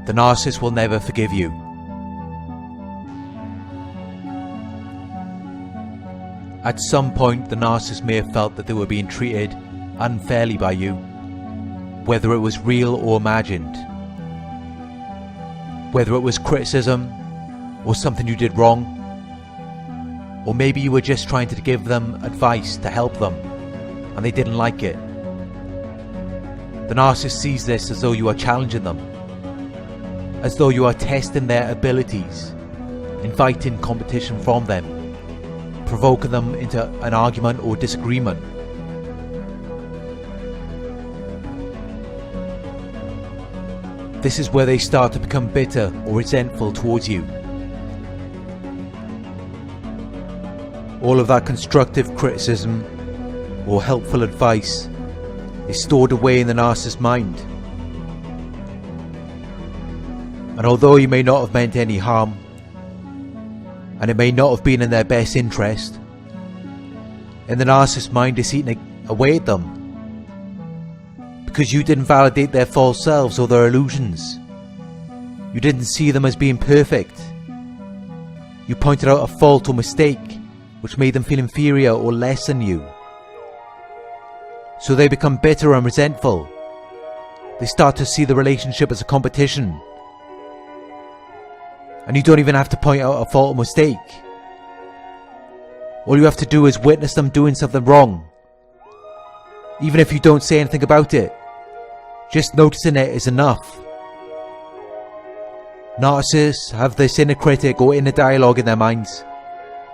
The narcissist will never forgive you. At some point, the narcissist may have felt that they were being treated unfairly by you, whether it was real or imagined, whether it was criticism or something you did wrong, or maybe you were just trying to give them advice to help them and they didn't like it. The narcissist sees this as though you are challenging them, as though you are testing their abilities, inviting competition from them, provoking them into an argument or disagreement. This is where they start to become bitter or resentful towards you. All of that constructive criticism or helpful advice is stored away in the narcissist's mind. And although you may not have meant any harm, and it may not have been in their best interest, in the narcissist's mind is eating away at them, because you didn't validate their false selves or their illusions. You didn't see them as being perfect. You pointed out a fault or mistake which made them feel inferior or less than you. So they become bitter and resentful. They start to see the relationship as a competition. And you don't even have to point out a fault or mistake. All you have to do is witness them doing something wrong. Even if you don't say anything about it, just noticing it is enough. Narcissists have this inner critic or inner dialogue in their minds,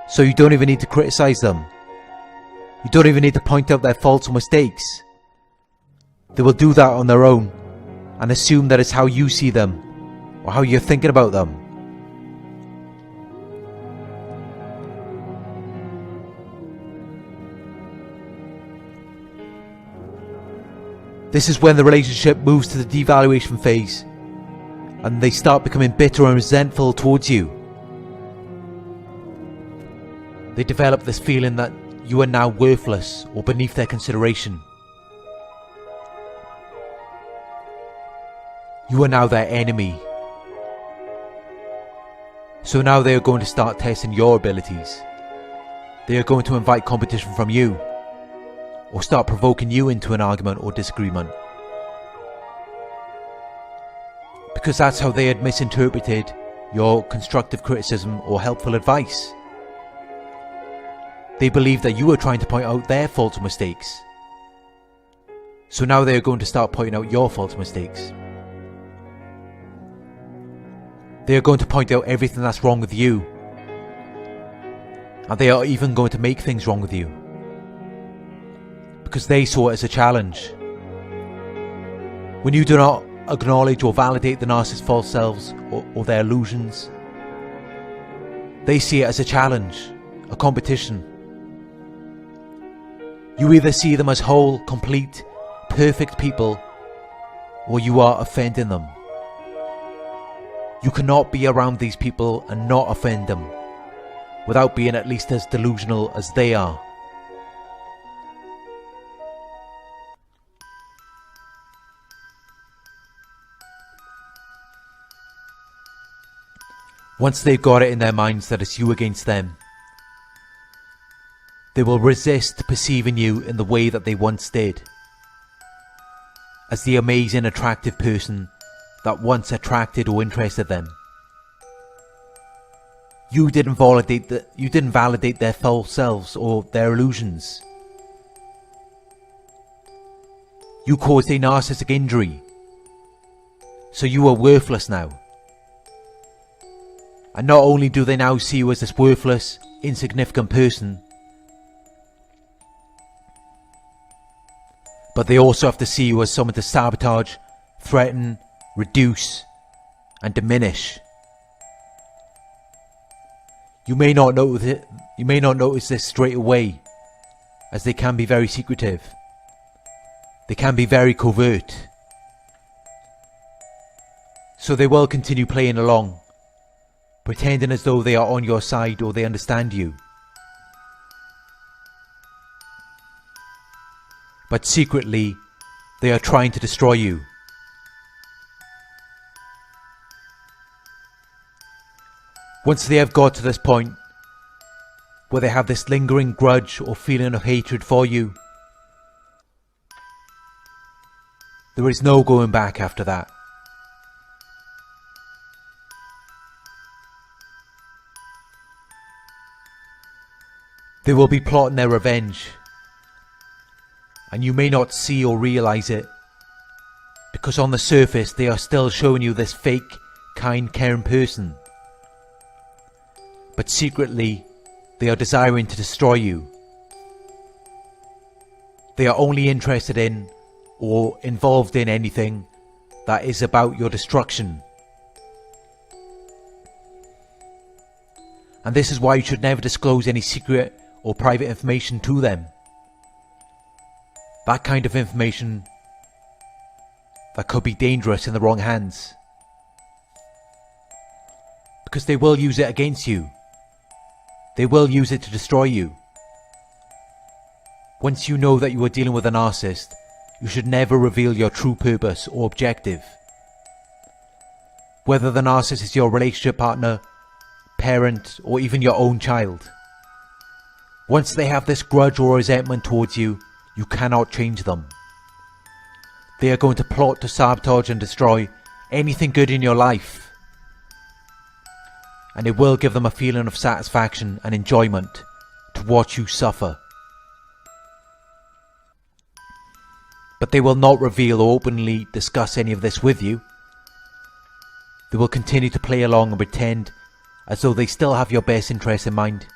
so you don't even need to criticize them. You don't even need to point out their faults or mistakes. They will do that on their own and assume that it's how you see them or how you're thinking about them. This is when the relationship moves to the devaluation phase and they start becoming bitter and resentful towards you. They develop this feeling that you are now worthless or beneath their consideration. You are now their enemy. So now they are going to start testing your abilities. They are going to invite competition from you, or start provoking you into an argument or disagreement. Because that's how they had misinterpreted your constructive criticism or helpful advice. They believed that you were trying to point out their faults or mistakes. So now they are going to start pointing out your faults and mistakes. They are going to point out everything that's wrong with you. And they are even going to make things wrong with you, because they saw it as a challenge. When you do not acknowledge or validate the narcissist's false selves or their illusions, they see it as a challenge, a competition. You either see them as whole, complete, perfect people, or you are offending them. You cannot be around these people and not offend them, without being at least as delusional as they are. Once they've got it in their minds that it's you against them, they will resist perceiving you in the way that they once did, as the amazing, attractive person that once attracted or interested them. You didn't validate their false selves or their illusions. You caused a narcissistic injury, so you are worthless now. And not only do they now see you as this worthless, insignificant person, but they also have to see you as someone to sabotage, threaten, reduce, and diminish. You may not notice this straight away, as they can be very secretive. They can be very covert. So they will continue playing along, pretending as though they are on your side or they understand you. But secretly, they are trying to destroy you. Once they have got to this point where they have this lingering grudge or feeling of hatred for you, there is no going back after that. They will be plotting their revenge, and you may not see or realise it, because on the surface they are still showing you this fake, kind, caring person. But secretly, they are desiring to destroy you. They are only interested in or involved in anything that is about your destruction. And this is why you should never disclose any secret or private information to them. That kind of information that could be dangerous in the wrong hands, because they will use it against you. They will use it to destroy you. Once you know that you are dealing with a narcissist, you should never reveal your true purpose or objective. Whether the narcissist is your relationship partner, parent, or even your own child. Once they have this grudge or resentment towards you, you cannot change them. They are going to plot to sabotage and destroy anything good in your life. And it will give them a feeling of satisfaction and enjoyment to watch you suffer. But they will not reveal or openly discuss any of this with you. They will continue to play along and pretend as though they still have your best interests in mind.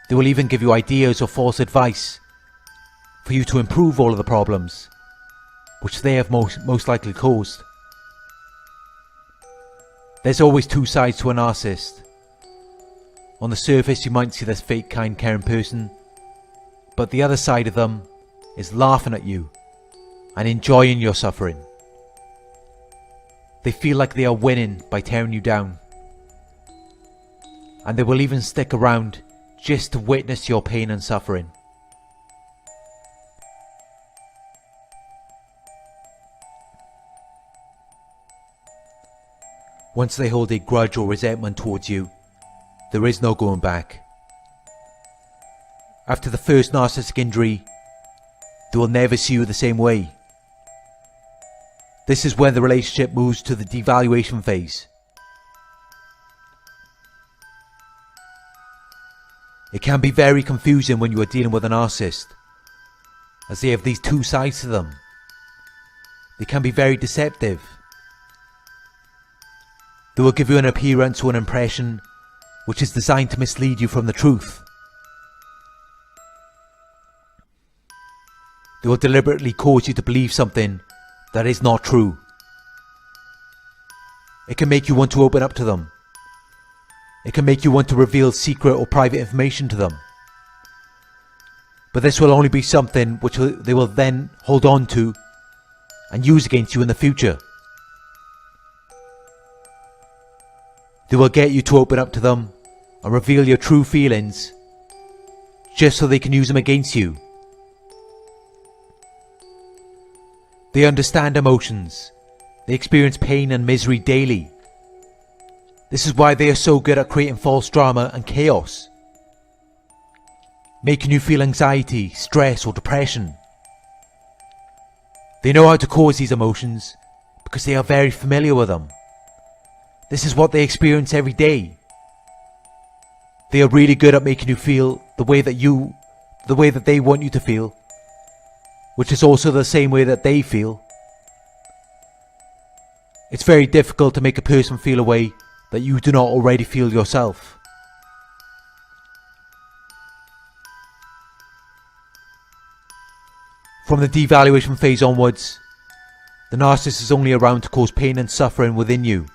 They will even give you ideas or false advice for you to improve all of the problems which they have most likely caused. There's always two sides to a narcissist. On the surface you might see this fake, kind, caring person, but the other side of them is laughing at you and enjoying your suffering. They feel like they are winning by tearing you down, and they will even stick around just to witness your pain and suffering. Once they hold a grudge or resentment towards you, there is no going back. After the first narcissistic injury, they will never see you the same way. This is when the relationship moves to the devaluation phase. It can be very confusing when you are dealing with a narcissist, as they have these two sides to them. They can be very deceptive. They will give you an appearance or an impression which is designed to mislead you from the truth. They will deliberately cause you to believe something that is not true. It can make you want to open up to them. It can make you want to reveal secret or private information to them. But this will only be something which they will then hold on to and use against you in the future. They will get you to open up to them and reveal your true feelings just so they can use them against you. They understand emotions. They experience pain and misery daily. This is why they are so good at creating false drama and chaos, making you feel anxiety, stress, or depression. They know how to cause these emotions because they are very familiar with them. This is what they experience every day. They are really good at making you feel the way that they want you to feel, which is also the same way that they feel. It's very difficult to make a person feel a way that you do not already feel yourself. From the devaluation phase onwards, the narcissist is only around to cause pain and suffering within you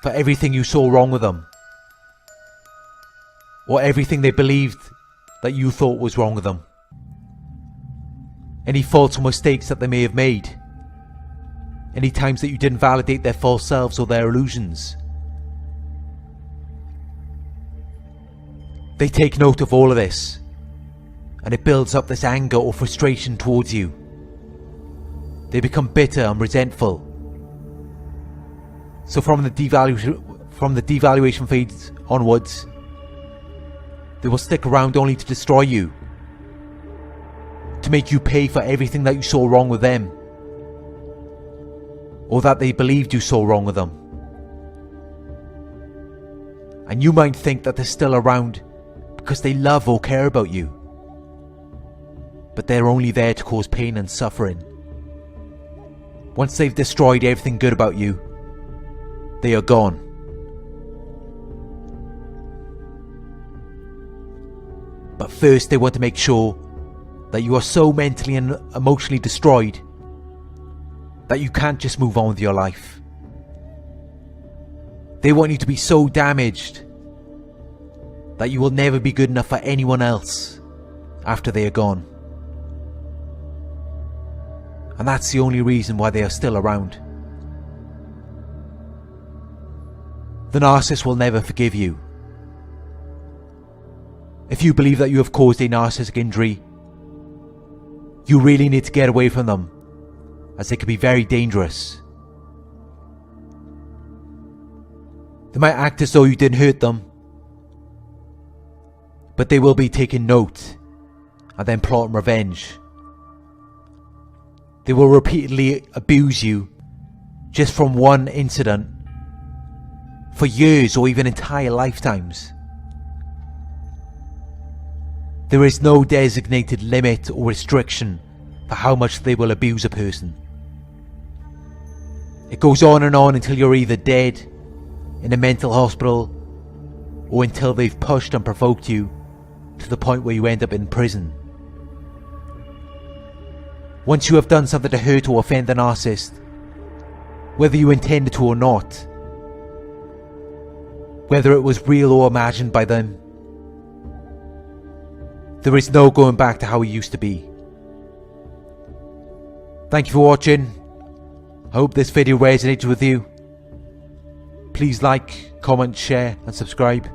for everything you saw wrong with them, or everything they believed that you thought was wrong with them. Any faults or mistakes that they may have made, any times that you didn't validate their false selves or their illusions. They take note of all of this, and it builds up this anger or frustration towards you. They become bitter and resentful. So from the from the devaluation phase onwards, they will stick around only to destroy you, to make you pay for everything that you saw wrong with them, or that they believed you saw wrong with them. And you might think that they're still around because they love or care about you, but they're only there to cause pain and suffering. Once they've destroyed everything good about you, they are gone. But first they want to make sure that you are so mentally and emotionally destroyed that you can't just move on with your life. They want you to be so damaged that you will never be good enough for anyone else after they are gone. And that's the only reason why they are still around. The narcissist will never forgive you. If you believe that you have caused a narcissistic injury, you really need to get away from them, as they can be very dangerous. They might act as though you didn't hurt them, but they will be taking note and then plotting revenge. They will repeatedly abuse you just from one incident for years or even entire lifetimes. There is no designated limit or restriction for how much they will abuse a person. It goes on and on until you're either dead, in a mental hospital, or until they've pushed and provoked you to the point where you end up in prison. Once you have done something to hurt or offend the narcissist, whether you intended to or not, whether it was real or imagined by them, there is no going back to how it used to be. Thank you for watching. I hope this video resonated with you. Please like, comment, share and subscribe.